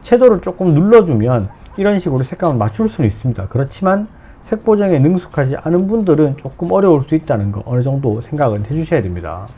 채도를 조금 눌러주면 이런 식으로 색감을 맞출 수는 있습니다. 그렇지만 색 보정에 능숙하지 않은 분들은 조금 어려울 수 있다는 거 어느 정도 생각은 해주셔야 됩니다.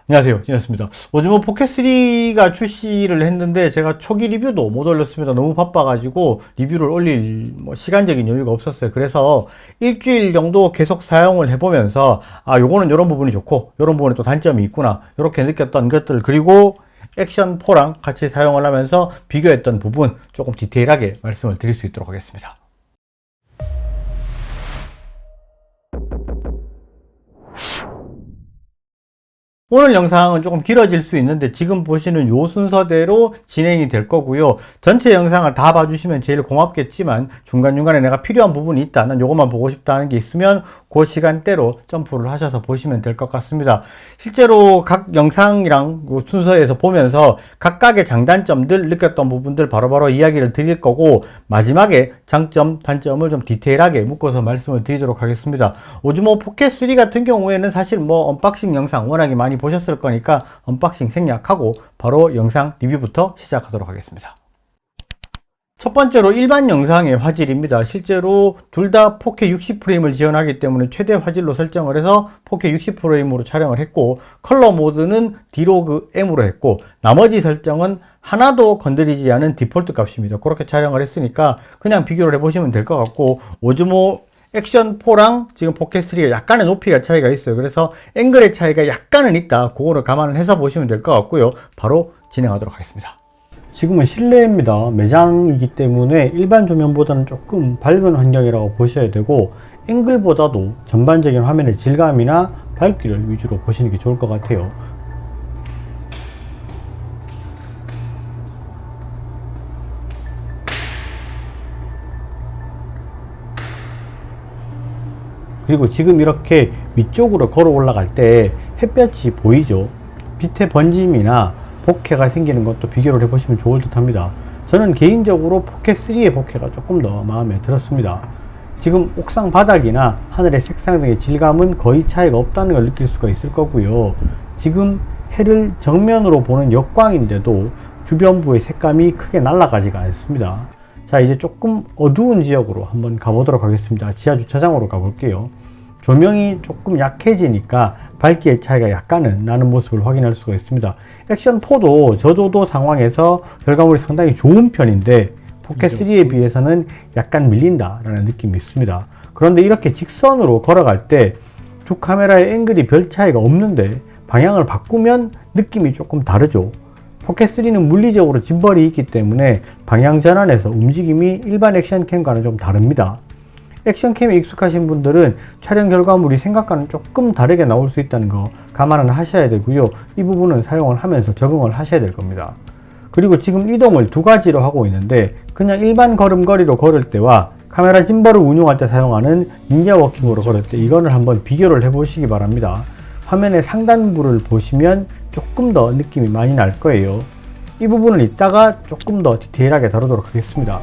안녕하세요, 진이었습니다. 오즈모 포켓3가 출시를 했는데 제가 초기 리뷰도 못 올렸습니다. 너무 바빠가지고 리뷰를 올릴 시간적인 여유가 없었어요. 그래서 일주일 정도 계속 사용을 해보면서 요거는 이런 부분이 좋고 이런 부분에 또 단점이 있구나 이렇게 느꼈던 것들, 그리고 액션4랑 같이 사용을 하면서 비교했던 부분 조금 디테일하게 말씀을 드릴 수 있도록 하겠습니다. 오늘 영상은 조금 길어질 수 있는데 지금 보시는 요 순서대로 진행이 될 거고요. 전체 영상을 다 봐주시면 제일 고맙겠지만 중간중간에 내가 필요한 부분이 있다, 난 요것만 보고 싶다 하는 게 있으면 그 시간대로 점프를 하셔서 보시면 될 것 같습니다. 실제로 각 영상이랑 그 순서에서 보면서 각각의 장단점들, 느꼈던 부분들 바로바로 이야기를 드릴 거고, 마지막에 장점, 단점을 좀 디테일하게 묶어서 말씀을 드리도록 하겠습니다. 오즈모 포켓3 같은 경우에는 사실 언박싱 영상 워낙에 많이 보셨을 거니까 언박싱 생략하고 바로 영상 리뷰부터 시작하도록 하겠습니다. 첫 번째로 일반 영상의 화질입니다. 실제로 둘 다 4K 60프레임을 지원하기 때문에 최대 화질로 설정을 해서 4K 60프레임으로 촬영을 했고, 컬러 모드는 디로그 M으로 했고, 나머지 설정은 하나도 건드리지 않은 디폴트 값입니다. 그렇게 촬영을 했으니까 그냥 비교를 해보시면 될 것 같고, 오즈모 액션4랑 지금 포켓3가 약간의 높이가 차이가 있어요. 그래서 앵글의 차이가 약간은 있다. 그거를 감안을 해서 보시면 될 것 같고요. 바로 진행하도록 하겠습니다. 지금은 실내입니다. 매장이기 때문에 일반 조명보다는 조금 밝은 환경이라고 보셔야 되고, 앵글보다도 전반적인 화면의 질감이나 밝기를 위주로 보시는 게 좋을 것 같아요. 그리고 지금 이렇게 위쪽으로 걸어 올라갈 때 햇볕이 보이죠? 빛의 번짐이나 복해가 생기는 것도 비교를 해보시면 좋을 듯 합니다. 저는 개인적으로 포켓3의 복해가 조금 더 마음에 들었습니다. 지금 옥상 바닥이나 하늘의 색상 등의 질감은 거의 차이가 없다는 걸 느낄 수가 있을 거고요. 지금 해를 정면으로 보는 역광인데도 주변부의 색감이 크게 날아가지가 않습니다. 자, 이제 조금 어두운 지역으로 한번 가보도록 하겠습니다. 지하 주차장으로 가볼게요. 조명이 조금 약해지니까 밝기의 차이가 약간은 나는 모습을 확인할 수가 있습니다. 액션4도 저조도 상황에서 결과물이 상당히 좋은 편인데 포켓3에 비해서는 약간 밀린다라는 느낌이 있습니다. 그런데 이렇게 직선으로 걸어갈 때 두 카메라의 앵글이 별 차이가 없는데 방향을 바꾸면 느낌이 조금 다르죠. 포켓3는 물리적으로 짐벌이 있기 때문에 방향 전환에서 움직임이 일반 액션캠과는 좀 다릅니다. 액션캠에 익숙하신 분들은 촬영 결과물이 생각과는 조금 다르게 나올 수 있다는 거 감안을 하셔야 되고요. 이 부분은 사용을 하면서 적응을 하셔야 될 겁니다. 그리고 지금 이동을 두 가지로 하고 있는데, 그냥 일반 걸음걸이로 걸을 때와 카메라 짐벌을 운용할 때 사용하는 닌자 워킹으로 걸을 때 이거를 한번 비교를 해 보시기 바랍니다. 화면의 상단부를 보시면 조금 더 느낌이 많이 날 거예요. 이 부분은 이따가 조금 더 디테일하게 다루도록 하겠습니다.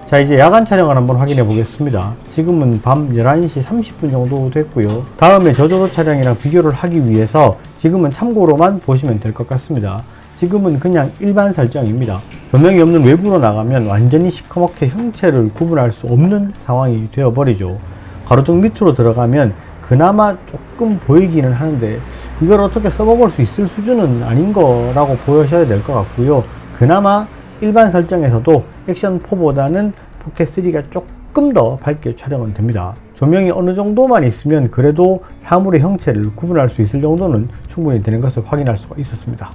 자, 이제 야간 촬영을 한번 확인해 보겠습니다. 지금은 밤 11시 30분 정도 됐고요. 다음에 저조도 촬영이랑 비교를 하기 위해서 지금은 참고로만 보시면 될 것 같습니다. 지금은 그냥 일반 설정입니다. 조명이 없는 외부로 나가면 완전히 시커멓게 형체를 구분할 수 없는 상황이 되어버리죠. 가로등 밑으로 들어가면 그나마 조금 보이기는 하는데 이걸 어떻게 써먹을 수 있을 수준은 아닌 거라고 보셔야 될 것 같고요. 그나마 일반 설정에서도 액션4보다는 포켓3가 조금 더 밝게 촬영은 됩니다. 조명이 어느 정도만 있으면 그래도 사물의 형체를 구분할 수 있을 정도는 충분히 되는 것을 확인할 수가 있었습니다.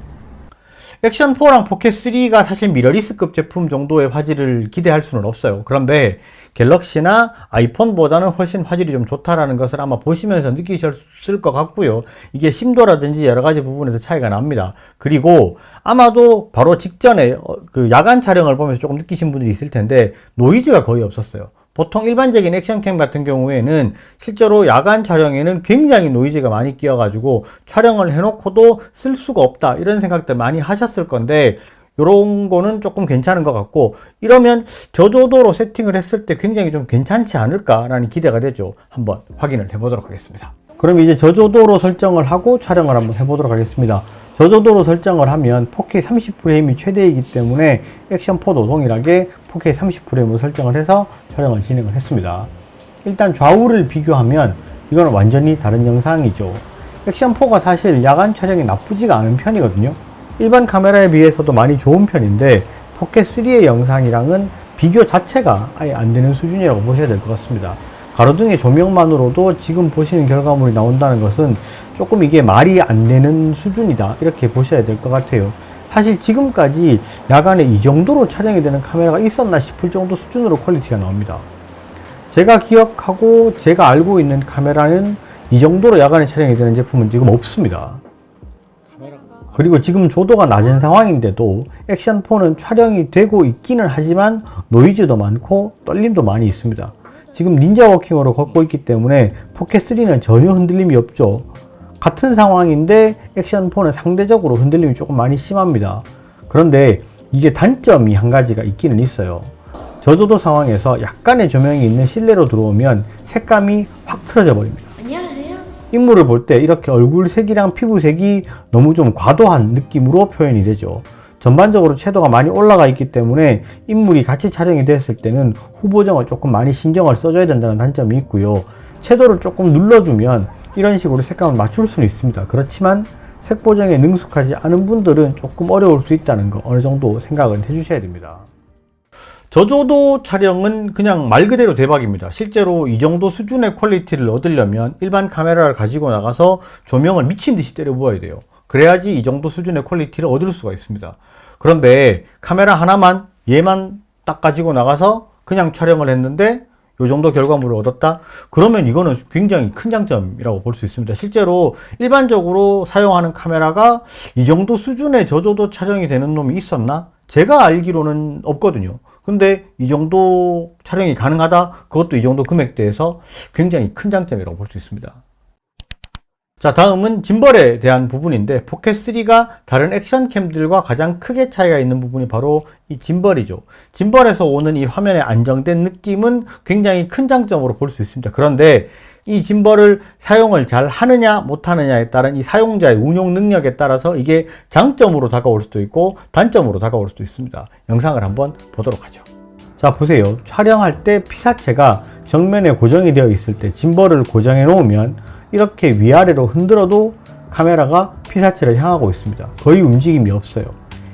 액션4랑 포켓3가 사실 미러리스급 제품 정도의 화질을 기대할 수는 없어요. 그런데 갤럭시나 아이폰보다는 훨씬 화질이 좀 좋다라는 것을 아마 보시면서 느끼셨을 것 같고요. 이게 심도라든지 여러 가지 부분에서 차이가 납니다. 그리고 아마도 바로 직전에 그 야간 촬영을 보면서 조금 느끼신 분들이 있을 텐데 노이즈가 거의 없었어요. 보통 일반적인 액션캠 같은 경우에는 실제로 야간 촬영에는 굉장히 노이즈가 많이 끼어가지고 촬영을 해놓고도 쓸 수가 없다 이런 생각들 많이 하셨을 건데, 요런 거는 조금 괜찮은 것 같고, 이러면 저조도로 세팅을 했을 때 굉장히 좀 괜찮지 않을까라는 기대가 되죠. 한번 확인을 해보도록 하겠습니다. 그럼 이제 저조도로 설정을 하고 촬영을 한번 해보도록 하겠습니다. 저조도로 설정을 하면 4K 30프레임이 최대이기 때문에 액션4도 동일하게 4K 30프레임으로 설정을 해서 촬영을 진행을 했습니다. 일단 좌우를 비교하면 이거는 완전히 다른 영상이죠. 액션4가 사실 야간 촬영이 나쁘지가 않은 편이거든요. 일반 카메라에 비해서도 많이 좋은 편인데 4K3의 영상이랑은 비교 자체가 아예 안 되는 수준이라고 보셔야 될 것 같습니다. 가로등의 조명만으로도 지금 보시는 결과물이 나온다는 것은 조금 이게 말이 안 되는 수준이다, 이렇게 보셔야 될 것 같아요. 사실 지금까지 야간에 이 정도로 촬영이 되는 카메라가 있었나 싶을 정도 수준으로 퀄리티가 나옵니다. 제가 기억하고 제가 알고 있는 카메라는 이 정도로 야간에 촬영이 되는 제품은 지금 없습니다. 그리고 지금 조도가 낮은 상황인데도 액션4는 촬영이 되고 있기는 하지만 노이즈도 많고 떨림도 많이 있습니다. 지금 닌자 워킹으로 걷고 있기 때문에 4K3는 전혀 흔들림이 없죠. 같은 상황인데 액션4는 상대적으로 흔들림이 조금 많이 심합니다. 그런데 이게 단점이 한 가지가 있기는 있어요. 저조도 상황에서 약간의 조명이 있는 실내로 들어오면 색감이 확 틀어져 버립니다. 안녕하세요. 인물을 볼 때 이렇게 얼굴색이랑 피부색이 너무 좀 과도한 느낌으로 표현이 되죠. 전반적으로 채도가 많이 올라가 있기 때문에 인물이 같이 촬영이 됐을 때는 후보정을 조금 많이 신경을 써줘야 된다는 단점이 있고요. 채도를 조금 눌러주면 이런 식으로 색감을 맞출 수는 있습니다. 그렇지만 색보정에 능숙하지 않은 분들은 조금 어려울 수 있다는 거 어느 정도 생각을 해주셔야 됩니다. 저조도 촬영은 그냥 말 그대로 대박입니다. 실제로 이 정도 수준의 퀄리티를 얻으려면 일반 카메라를 가지고 나가서 조명을 미친 듯이 때려 부어야 돼요. 그래야지 이 정도 수준의 퀄리티를 얻을 수가 있습니다. 그런데 카메라 하나만, 얘만 딱 가지고 나가서 그냥 촬영을 했는데 이 정도 결과물을 얻었다? 그러면 이거는 굉장히 큰 장점이라고 볼 수 있습니다. 실제로 일반적으로 사용하는 카메라가 이 정도 수준의 저조도 촬영이 되는 놈이 있었나? 제가 알기로는 없거든요. 근데 이 정도 촬영이 가능하다? 그것도 이 정도 금액대에서 굉장히 큰 장점이라고 볼 수 있습니다. 자, 다음은 짐벌에 대한 부분인데 4K3가 다른 액션캠들과 가장 크게 차이가 있는 부분이 바로 이 짐벌이죠. 짐벌에서 오는 이 화면의 안정된 느낌은 굉장히 큰 장점으로 볼 수 있습니다. 그런데 이 짐벌을 사용을 잘 하느냐 못하느냐에 따른 이 사용자의 운용 능력에 따라서 이게 장점으로 다가올 수도 있고 단점으로 다가올 수도 있습니다. 영상을 한번 보도록 하죠. 자, 보세요. 촬영할 때 피사체가 정면에 고정이 되어 있을 때 짐벌을 고정해 놓으면 이렇게 위아래로 흔들어도 카메라가 피사체를 향하고 있습니다. 거의 움직임이 없어요.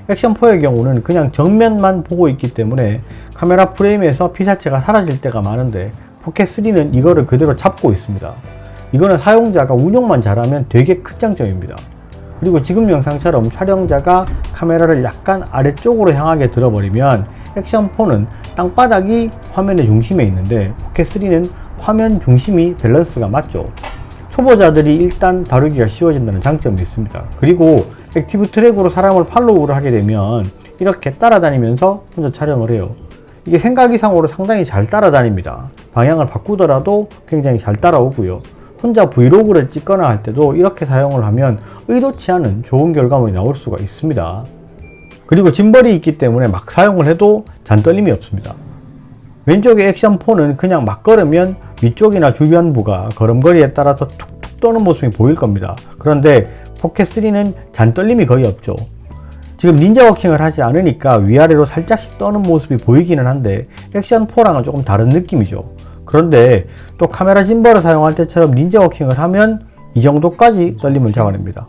액션4의 경우는 그냥 정면만 보고 있기 때문에 카메라 프레임에서 피사체가 사라질 때가 많은데 4K3는 이거를 그대로 잡고 있습니다. 이거는 사용자가 운용만 잘하면 되게 큰 장점입니다. 그리고 지금 영상처럼 촬영자가 카메라를 약간 아래쪽으로 향하게 들어버리면 액션4는 땅바닥이 화면의 중심에 있는데 4K3는 화면 중심이 밸런스가 맞죠. 초보자들이 일단 다루기가 쉬워진다는 장점이 있습니다. 그리고 액티브 트랙으로 사람을 팔로우를 하게 되면 이렇게 따라다니면서 혼자 촬영을 해요. 이게 생각 이상으로 상당히 잘 따라다닙니다. 방향을 바꾸더라도 굉장히 잘 따라오고요. 혼자 브이로그를 찍거나 할 때도 이렇게 사용을 하면 의도치 않은 좋은 결과물이 나올 수가 있습니다. 그리고 짐벌이 있기 때문에 막 사용을 해도 잔떨림이 없습니다. 왼쪽의 액션4는 그냥 막 걸으면 위쪽이나 주변부가 걸음걸이에 따라서 툭툭 떠는 모습이 보일 겁니다. 그런데 4K3는 잔떨림이 거의 없죠. 지금 닌자 워킹을 하지 않으니까 위아래로 살짝씩 떠는 모습이 보이기는 한데 액션4랑은 조금 다른 느낌이죠. 그런데 또 카메라 짐벌을 사용할 때처럼 닌자 워킹을 하면 이 정도까지 떨림을 잡아냅니다.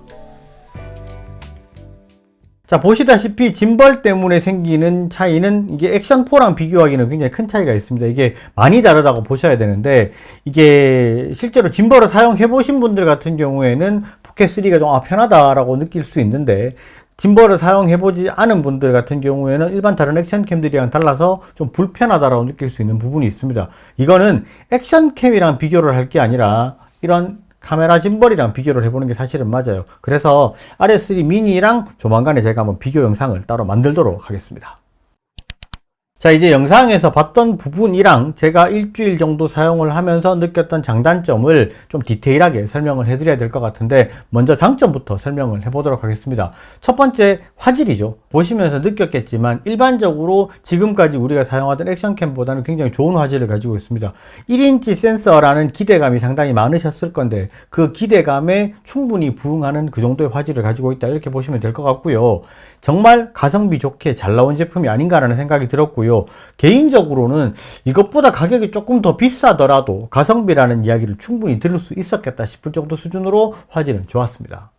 자, 보시다시피 짐벌 때문에 생기는 차이는 이게 액션4랑 비교하기는 굉장히 큰 차이가 있습니다. 이게 많이 다르다고 보셔야 되는데 이게 실제로 짐벌을 사용해 보신 분들 같은 경우에는 4K3가 좀 편하다라고 느낄 수 있는데 짐벌을 사용해 보지 않은 분들 같은 경우에는 일반 다른 액션캠들이랑 달라서 좀 불편하다라고 느낄 수 있는 부분이 있습니다. 이거는 액션캠이랑 비교를 할 게 아니라 이런 카메라 짐벌이랑 비교를 해보는 게 사실은 맞아요. 그래서 RS3 미니랑 조만간에 제가 한번 비교 영상을 따로 만들도록 하겠습니다. 자, 이제 영상에서 봤던 부분이랑 제가 일주일 정도 사용을 하면서 느꼈던 장단점을 좀 디테일하게 설명을 해드려야 될 것 같은데, 먼저 장점부터 설명을 해보도록 하겠습니다. 첫 번째, 화질이죠. 보시면서 느꼈겠지만 일반적으로 지금까지 우리가 사용하던 액션캠보다는 굉장히 좋은 화질을 가지고 있습니다. 1인치 센서라는 기대감이 상당히 많으셨을 건데 그 기대감에 충분히 부응하는 그 정도의 화질을 가지고 있다, 이렇게 보시면 될 것 같고요. 정말 가성비 좋게 잘 나온 제품이 아닌가라는 생각이 들었고요. 개인적으로는 이것보다 가격이 조금 더 비싸더라도 가성비라는 이야기를 충분히 들을 수 있었겠다 싶을 정도 수준으로 화질은 좋았습니다.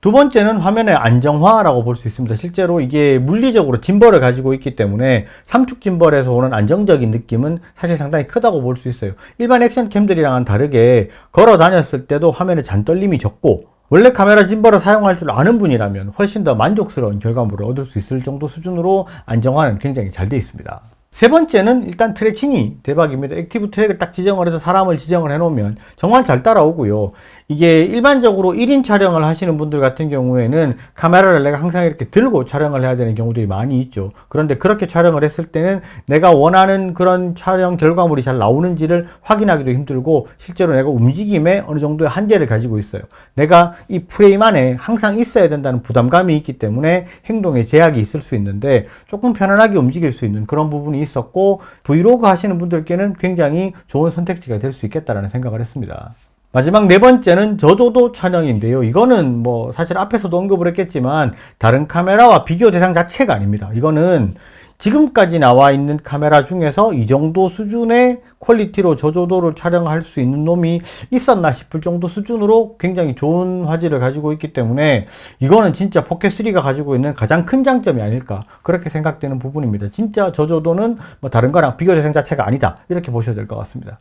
두 번째는 화면의 안정화라고 볼 수 있습니다. 실제로 이게 물리적으로 짐벌을 가지고 있기 때문에 삼축 짐벌에서 오는 안정적인 느낌은 사실 상당히 크다고 볼 수 있어요. 일반 액션캠들이랑은 다르게 걸어 다녔을 때도 화면의 잔떨림이 적고, 원래 카메라 짐벌을 사용할 줄 아는 분이라면 훨씬 더 만족스러운 결과물을 얻을 수 있을 정도 수준으로 안정화는 굉장히 잘 되어 있습니다. 세 번째는 일단 트래킹이 대박입니다. 액티브 트랙을 딱 지정을 해서 사람을 지정을 해 놓으면 정말 잘 따라오고요. 이게 일반적으로 1인 촬영을 하시는 분들 같은 경우에는 카메라를 내가 항상 이렇게 들고 촬영을 해야 되는 경우들이 많이 있죠. 그런데 그렇게 촬영을 했을 때는 내가 원하는 그런 촬영 결과물이 잘 나오는지를 확인하기도 힘들고, 실제로 내가 움직임에 어느 정도의 한계를 가지고 있어요. 내가 이 프레임 안에 항상 있어야 된다는 부담감이 있기 때문에 행동에 제약이 있을 수 있는데, 조금 편안하게 움직일 수 있는 그런 부분이 있었고, 브이로그 하시는 분들께는 굉장히 좋은 선택지가 될 수 있겠다라는 생각을 했습니다. 마지막 네 번째는 저조도 촬영인데요. 이거는 뭐 사실 앞에서도 언급을 했겠지만 다른 카메라와 비교 대상 자체가 아닙니다. 이거는 지금까지 나와 있는 카메라 중에서 이 정도 수준의 퀄리티로 저조도를 촬영할 수 있는 놈이 있었나 싶을 정도 수준으로 굉장히 좋은 화질을 가지고 있기 때문에 이거는 진짜 포켓3가 가지고 있는 가장 큰 장점이 아닐까, 그렇게 생각되는 부분입니다. 진짜 저조도는 뭐 다른 거랑 비교 대상 자체가 아니다, 이렇게 보셔야 될 것 같습니다.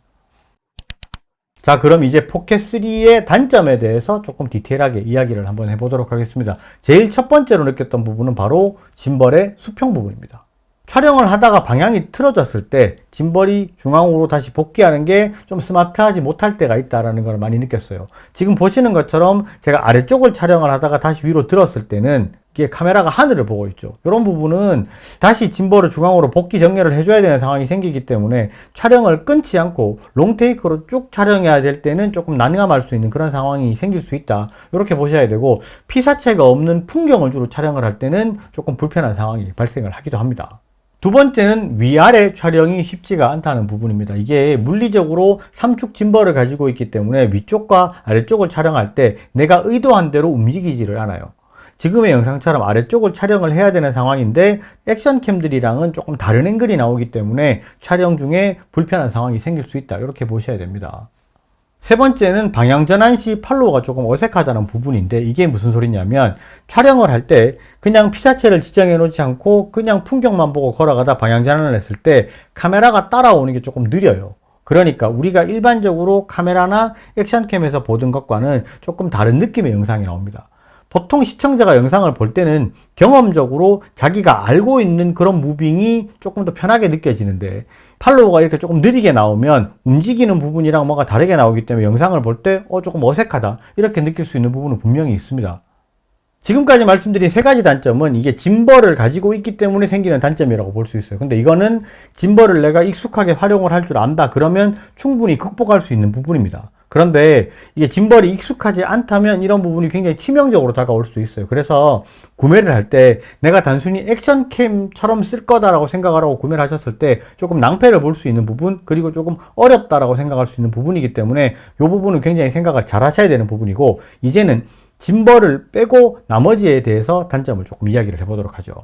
자, 그럼 이제 포켓3의 단점에 대해서 조금 디테일하게 이야기를 한번 해보도록 하겠습니다. 제일 첫 번째로 느꼈던 부분은 바로 짐벌의 수평 부분입니다. 촬영을 하다가 방향이 틀어졌을 때 짐벌이 중앙으로 다시 복귀하는 게 좀 스마트하지 못할 때가 있다는 걸 많이 느꼈어요. 지금 보시는 것처럼 제가 아래쪽을 촬영을 하다가 다시 위로 들었을 때는 이게 카메라가 하늘을 보고 있죠. 이런 부분은 다시 짐벌을 중앙으로 복귀 정렬을 해줘야 되는 상황이 생기기 때문에 촬영을 끊지 않고 롱테이크로 쭉 촬영해야 될 때는 조금 난감할 수 있는 그런 상황이 생길 수 있다, 이렇게 보셔야 되고, 피사체가 없는 풍경을 주로 촬영을 할 때는 조금 불편한 상황이 발생을 하기도 합니다. 두 번째는 위아래 촬영이 쉽지가 않다는 부분입니다. 이게 물리적으로 삼축 짐벌을 가지고 있기 때문에 위쪽과 아래쪽을 촬영할 때 내가 의도한 대로 움직이지를 않아요. 지금의 영상처럼 아래쪽을 촬영을 해야 되는 상황인데 액션캠들이랑은 조금 다른 앵글이 나오기 때문에 촬영 중에 불편한 상황이 생길 수 있다, 이렇게 보셔야 됩니다. 세 번째는 방향 전환 시 팔로우가 조금 어색하다는 부분인데, 이게 무슨 소리냐면 촬영을 할 때 그냥 피사체를 지정해 놓지 않고 그냥 풍경만 보고 걸어가다 방향 전환을 했을 때 카메라가 따라오는 게 조금 느려요. 그러니까 우리가 일반적으로 카메라나 액션캠에서 보던 것과는 조금 다른 느낌의 영상이 나옵니다. 보통 시청자가 영상을 볼 때는 경험적으로 자기가 알고 있는 그런 무빙이 조금 더 편하게 느껴지는데, 팔로우가 이렇게 조금 느리게 나오면 움직이는 부분이랑 뭔가 다르게 나오기 때문에 영상을 볼 때 조금 어색하다, 이렇게 느낄 수 있는 부분은 분명히 있습니다. 지금까지 말씀드린 세 가지 단점은 이게 짐벌을 가지고 있기 때문에 생기는 단점이라고 볼 수 있어요. 근데 이거는 짐벌을 내가 익숙하게 활용을 할 줄 안다 그러면 충분히 극복할 수 있는 부분입니다. 그런데 이게 짐벌이 익숙하지 않다면 이런 부분이 굉장히 치명적으로 다가올 수 있어요. 그래서 구매를 할 때 내가 단순히 액션캠처럼 쓸 거다라고 생각을 하고 구매를 하셨을 때 조금 낭패를 볼 수 있는 부분, 그리고 조금 어렵다라고 생각할 수 있는 부분이기 때문에 이 부분은 굉장히 생각을 잘 하셔야 되는 부분이고, 이제는 짐벌을 빼고 나머지에 대해서 단점을 조금 이야기를 해보도록 하죠.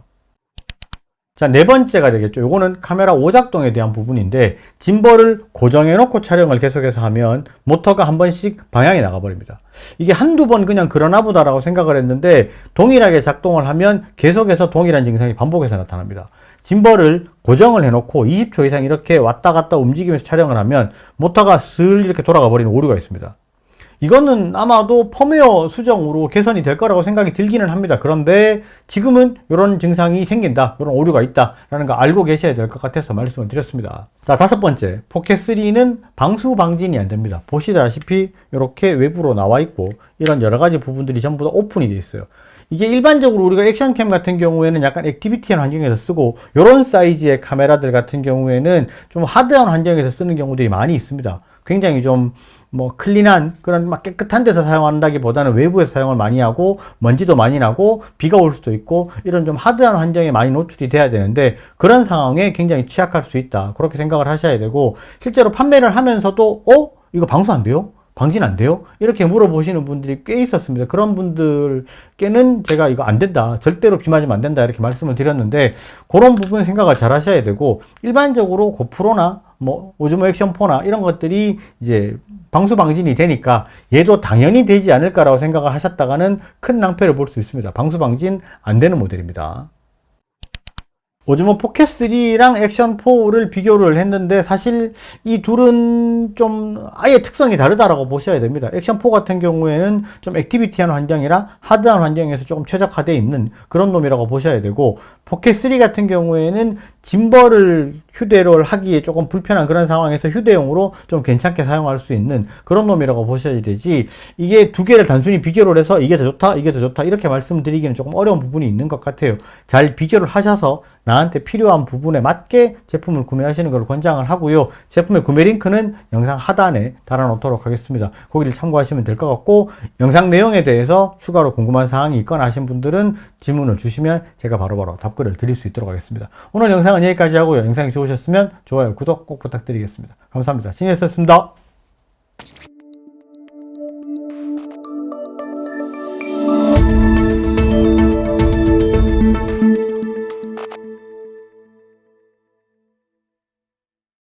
자, 네 번째가 되겠죠. 요거는 카메라 오작동에 대한 부분인데, 짐벌을 고정해 놓고 촬영을 계속해서 하면 모터가 한 번씩 방향이 나가버립니다. 이게 한두 번 그냥 그러나 보다라고 생각을 했는데 동일하게 작동을 하면 계속해서 동일한 증상이 반복해서 나타납니다. 짐벌을 고정을 해놓고 20초 이상 이렇게 왔다 갔다 움직이면서 촬영을 하면 모터가 슬 이렇게 돌아가 버리는 오류가 있습니다. 이거는 아마도 펌웨어 수정으로 개선이 될 거라고 생각이 들기는 합니다. 그런데 지금은 이런 증상이 생긴다, 이런 오류가 있다라는 거 알고 계셔야 될 것 같아서 말씀을 드렸습니다. 자, 다섯 번째, 포켓3는 방수 방진이 안 됩니다. 보시다시피 이렇게 외부로 나와 있고 이런 여러 가지 부분들이 전부 다 오픈이 되어 있어요. 이게 일반적으로 우리가 액션캠 같은 경우에는 약간 액티비티한 환경에서 쓰고, 요런 사이즈의 카메라들 같은 경우에는 좀 하드한 환경에서 쓰는 경우들이 많이 있습니다. 굉장히 좀 뭐 클린한 그런 막 깨끗한 데서 사용한다기보다는 외부에서 사용을 많이 하고, 먼지도 많이 나고 비가 올 수도 있고, 이런 좀 하드한 환경에 많이 노출이 돼야 되는데, 그런 상황에 굉장히 취약할 수 있다, 그렇게 생각을 하셔야 되고, 실제로 판매를 하면서도 이거 방수 안 돼요? 방진 안 돼요? 이렇게 물어보시는 분들이 꽤 있었습니다. 그런 분들께는 제가 이거 안 된다, 절대로 비 맞으면 안 된다, 이렇게 말씀을 드렸는데, 그런 부분 생각을 잘 하셔야 되고, 일반적으로 고프로나 뭐 오즈모 액션4나 이런 것들이 이제 방수 방진이 되니까 얘도 당연히 되지 않을까라고 생각을 하셨다가는 큰 낭패를 볼 수 있습니다. 방수 방진 안 되는 모델입니다. 오즈모 포켓3랑 액션4를 비교를 했는데, 사실 이 둘은 좀 아예 특성이 다르다라고 보셔야 됩니다. 액션4 같은 경우에는 좀 액티비티한 환경이라 하드한 환경에서 조금 최적화되어 있는 그런 놈이라고 보셔야 되고, 포켓3 같은 경우에는 짐벌을 휴대를 하기에 조금 불편한 그런 상황에서 휴대용으로 좀 괜찮게 사용할 수 있는 그런 놈이라고 보셔야 되지, 이게 두 개를 단순히 비교를 해서 이게 더 좋다, 이게 더 좋다, 이렇게 말씀드리기는 조금 어려운 부분이 있는 것 같아요. 잘 비교를 하셔서 나한테 필요한 부분에 맞게 제품을 구매하시는 걸 권장을 하고요. 제품의 구매 링크는 영상 하단에 달아놓도록 하겠습니다. 거기를 참고하시면 될 것 같고, 영상 내용에 대해서 추가로 궁금한 사항이 있거나 하신 분들은 질문을 주시면 제가 바로바로 답글을 드릴 수 있도록 하겠습니다. 오늘 영상은 여기까지 하고요. 영상이 좋으셨으면 좋아요, 구독 꼭 부탁드리겠습니다. 감사합니다. 신이었습니다.